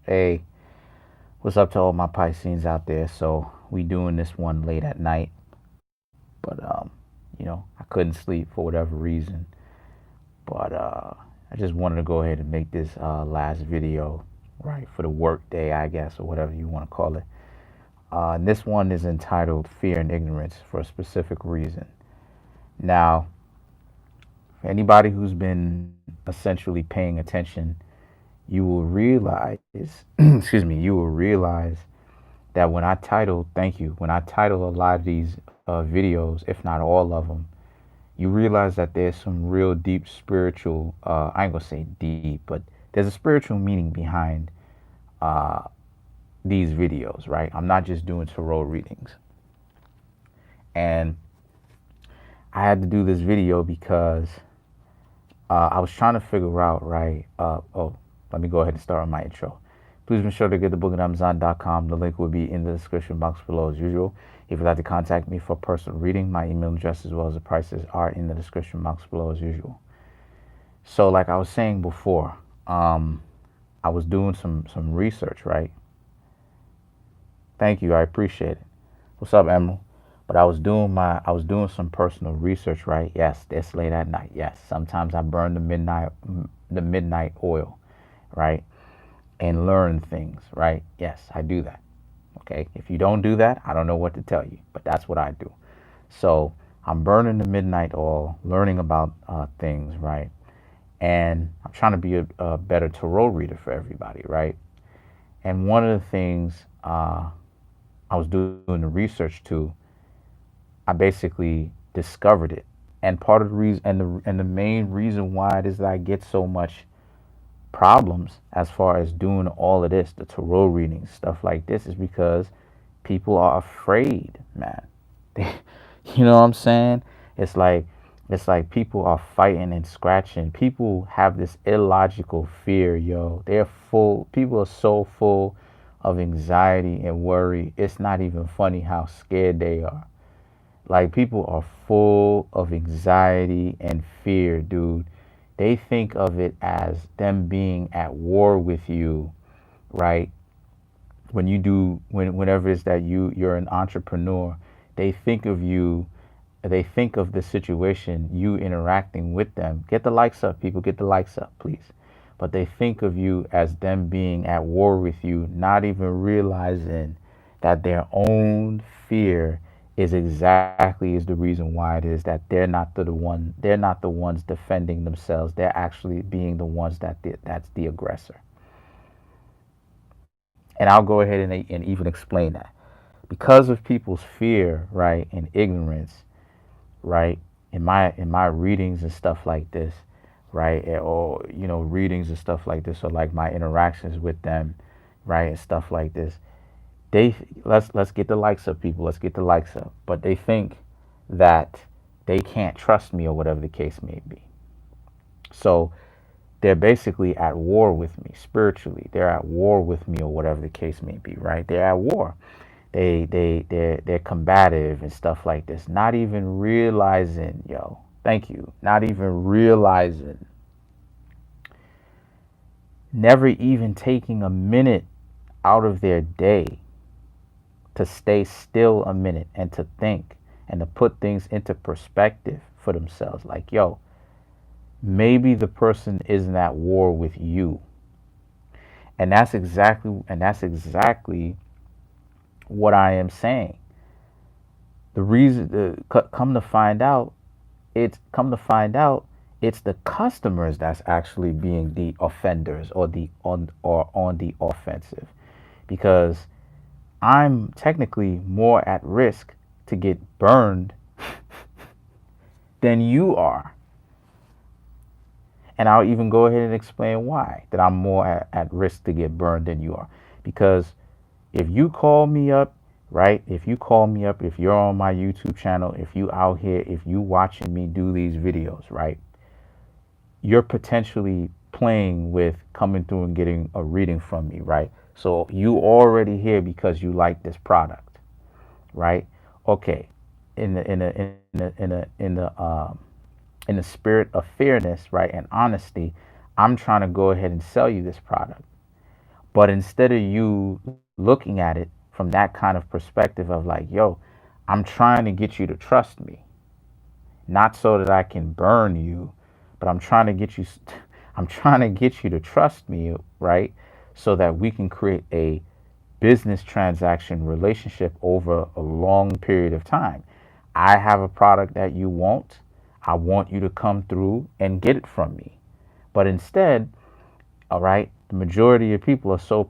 Hey, what's up to all my Pisceans out there? So we doing this one late at night, but I couldn't sleep for whatever reason. But I just wanted to go ahead and make this last video, right, for the work day, I guess, or whatever you want to call it. And this one is entitled "Fear and Ignorance" for a specific reason. Now, for anybody who's been essentially paying attention, you will realize, excuse me, you will realize that when I title, thank you, when I title a lot of these videos, if not all of them, you realize that there's some real deep spiritual, I ain't gonna say deep, but there's a spiritual meaning behind uh, these videos, right? I'm not just doing tarot readings. And I had to do this video because I was trying to figure out, right? Let me go ahead and start on my intro. Please be sure to get the book at Amazon.com. The link will be in the description box below as usual. If you'd like to contact me for personal reading, my email address as well as the prices are in the description box below as usual. So like I was saying before, I was doing some research, right? Thank you, I appreciate it. What's up, Emerald? But I was doing some personal research, right? Yes, it's late at night. Yes, sometimes I burn the midnight oil, right? And learn things, right? Yes, I do that. Okay, if you don't do that, I don't know what to tell you, but that's what I do. So I'm burning the midnight oil, learning about things, right? And I'm trying to be a better tarot reader for everybody, right? And one of the things I was doing the research to, I basically discovered it. And part of the reason, and the main reason why it is that I get so much problems as far as doing all of this, the tarot readings, stuff like this, is because people are afraid, man. They, you know what I'm saying? It's like people are fighting and scratching. People have this illogical fear, yo. People are so full of anxiety and worry. It's not even funny how scared they are. Like, people are full of anxiety and fear, dude. They think of it as them being at war with you, right? Whenever it's that you're an entrepreneur, they think of you, they think of the situation, you interacting with them. Get the likes up, people, get the likes up, please. But they think of you as them being at war with you, not even realizing that their own fear is the reason why it is that they're not the ones defending themselves. They're actually being the ones that's the aggressor. And I'll go ahead and even explain that. Because of people's fear, right, and ignorance, right, in my readings and stuff like this, right, or readings and stuff like this, or like my interactions with them, right, and stuff like this, they let's get the likes up, people. Let's get the likes up. But they think that they can't trust me or whatever the case may be. So they're basically at war with me spiritually. They're at war with me or whatever the case may be, right? They're at war. They're combative and stuff like this. Not even realizing, yo, thank you. Not even realizing, never even taking a minute out of their day to stay still a minute and to think and to put things into perspective for themselves. Like, yo, maybe the person isn't at war with you. And that's exactly what I am saying. The reason, come to find out, it's the customers that's actually being the offenders, or on the offensive, because I'm technically more at risk to get burned than you are. And I'll even go ahead and explain why that I'm more at risk to get burned than you are. Because if you call me up, right? If you call me up, if you're on my YouTube channel, if you out here, if you watching me do these videos, right? You're potentially playing with coming through and getting a reading from me, right? So you already here because you like this product, right? Okay. In the spirit of fairness, right, and honesty, I'm trying to go ahead and sell you this product. But instead of you looking at it from that kind of perspective of like, yo, I'm trying to get you to trust me, not so that I can burn you, but I'm trying to get you I'm trying to get you to trust me, right? So that we can create a business transaction relationship over a long period of time. I have a product that you want. I want you to come through and get it from me. But instead, all right, the majority of people are so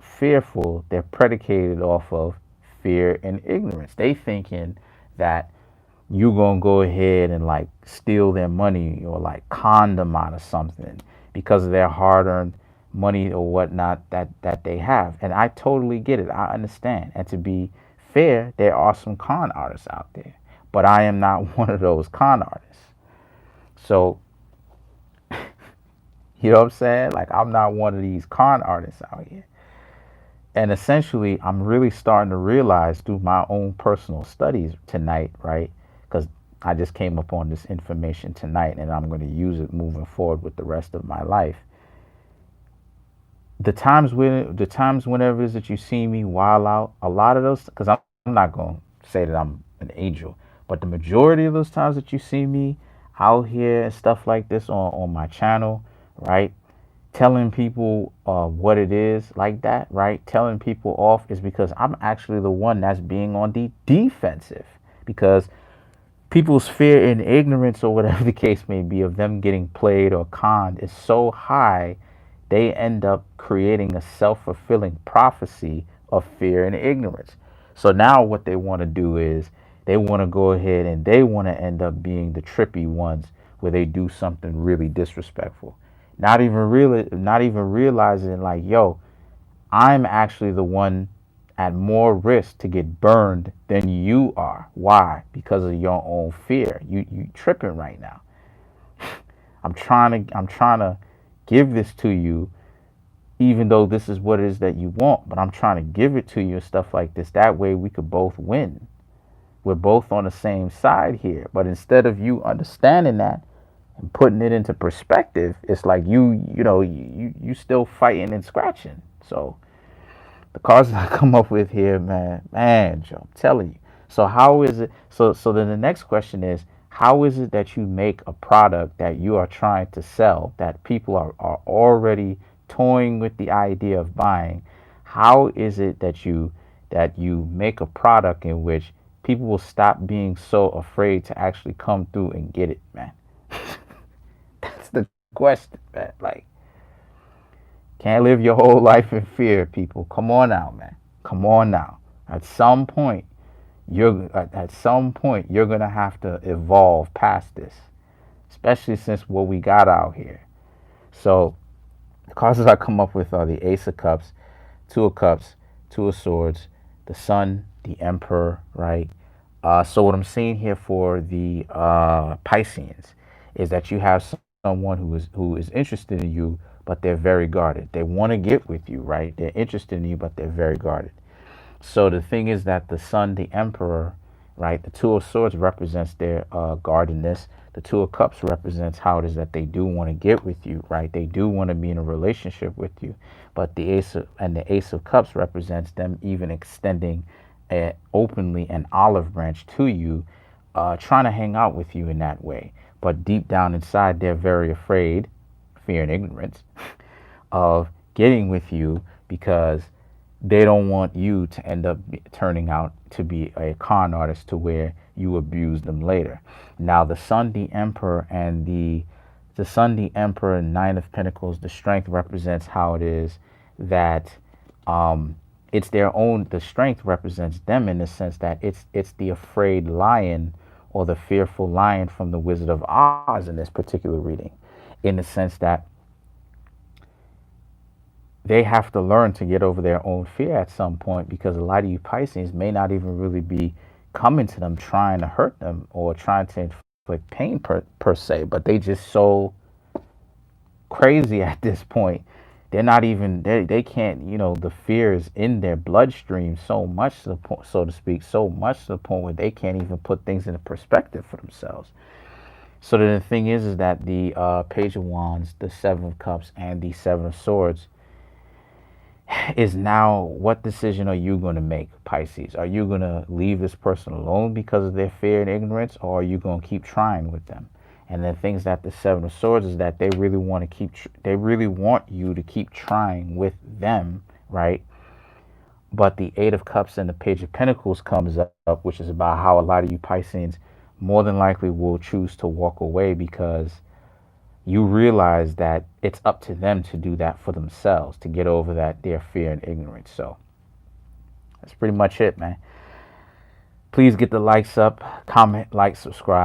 fearful. They're predicated off of fear and ignorance. They thinking that you gonna go ahead and like steal their money or like con them out of something because of their hard-earned money or whatnot that they have. And I totally get it. I understand. And to be fair, there are some con artists out there, but I am not one of those con artists. So you know what I'm saying? Like, I'm not one of these con artists out here. And essentially, I'm really starting to realize through my own personal studies tonight, right? Because I just came upon this information tonight and I'm going to use it moving forward with the rest of my life. The times whenever it is that you see me wild out, a lot of those, because I'm not going to say that I'm an angel, but the majority of those times that you see me out here and stuff like this on my channel, right? Telling people what it is like that, right? Telling people off is because I'm actually the one that's being on the defensive, because people's fear and ignorance or whatever the case may be of them getting played or conned is so high, they end up creating a self-fulfilling prophecy of fear and ignorance. So now what they want to do is they want to go ahead and they want to end up being the trippy ones where they do something really disrespectful. Not even realizing like, yo, I'm actually the one at more risk to get burned than you are. Why? Because of your own fear. You tripping right now. I'm trying to give this to you, even though this is what it is that you want, but I'm trying to give it to you and stuff like this. That way we could both win. We're both on the same side here. But instead of you understanding that and putting it into perspective, it's like you still fighting and scratching. So the cards that I come up with here, man, Joe, I'm telling you. So how is it? So then the next question is, how is it that you make a product that you are trying to sell that people are already toying with the idea of buying? How is it that you make a product in which people will stop being so afraid to actually come through and get it, man? That's the question, man. Like, can't live your whole life in fear, people. Come on now, man. Come on now. At some point you're gonna have to evolve past this, especially since what we got out here. So the cards that I come up with are the Ace of Cups, Two of Cups, Two of Swords, the Sun, the Emperor, right? So what I'm seeing here for the Pisceans is that you have someone who is interested in you, but they're very guarded. They want to get with you, right? They're interested in you, but they're very guarded. So the thing is that the Sun, the Emperor, right? The Two of Swords represents their guardedness. The Two of Cups represents how it is that they do want to get with you, right? They do want to be in a relationship with you. But the Ace of Cups represents them even extending openly an olive branch to you, trying to hang out with you in that way. But deep down inside, they're very afraid, fear and ignorance, of getting with you because they don't want you to end up turning out to be a con artist to where you abuse them later. Now, the Sun, the Emperor, and the Sun, the Emperor, and Nine of Pentacles, the strength represents how it is that it's their own. The strength represents them in the sense that it's the afraid lion or the fearful lion from the Wizard of Oz in this particular reading, in the sense that they have to learn to get over their own fear at some point, because a lot of you Pisces may not even really be coming to them trying to hurt them or trying to inflict pain per se, but they just so crazy at this point. They're not even they can't, the fear is in their bloodstream so much to the point, so to speak, so much to the point where they can't even put things into perspective for themselves. So the thing is that the Page of Wands, the Seven of Cups, and the Seven of Swords is now, what decision are you going to make, Pisces? Are you going to leave this person alone because of their fear and ignorance, or are you going to keep trying with them? And then things that the Seven of Swords is that they really want to they really want you to keep trying with them, right? But the Eight of Cups and the Page of Pentacles comes up, which is about how a lot of you Pisceans more than likely will choose to walk away because you realize that it's up to them to do that for themselves, to get over that their fear and ignorance. So that's pretty much it, man. Please get the likes up, comment, like, subscribe.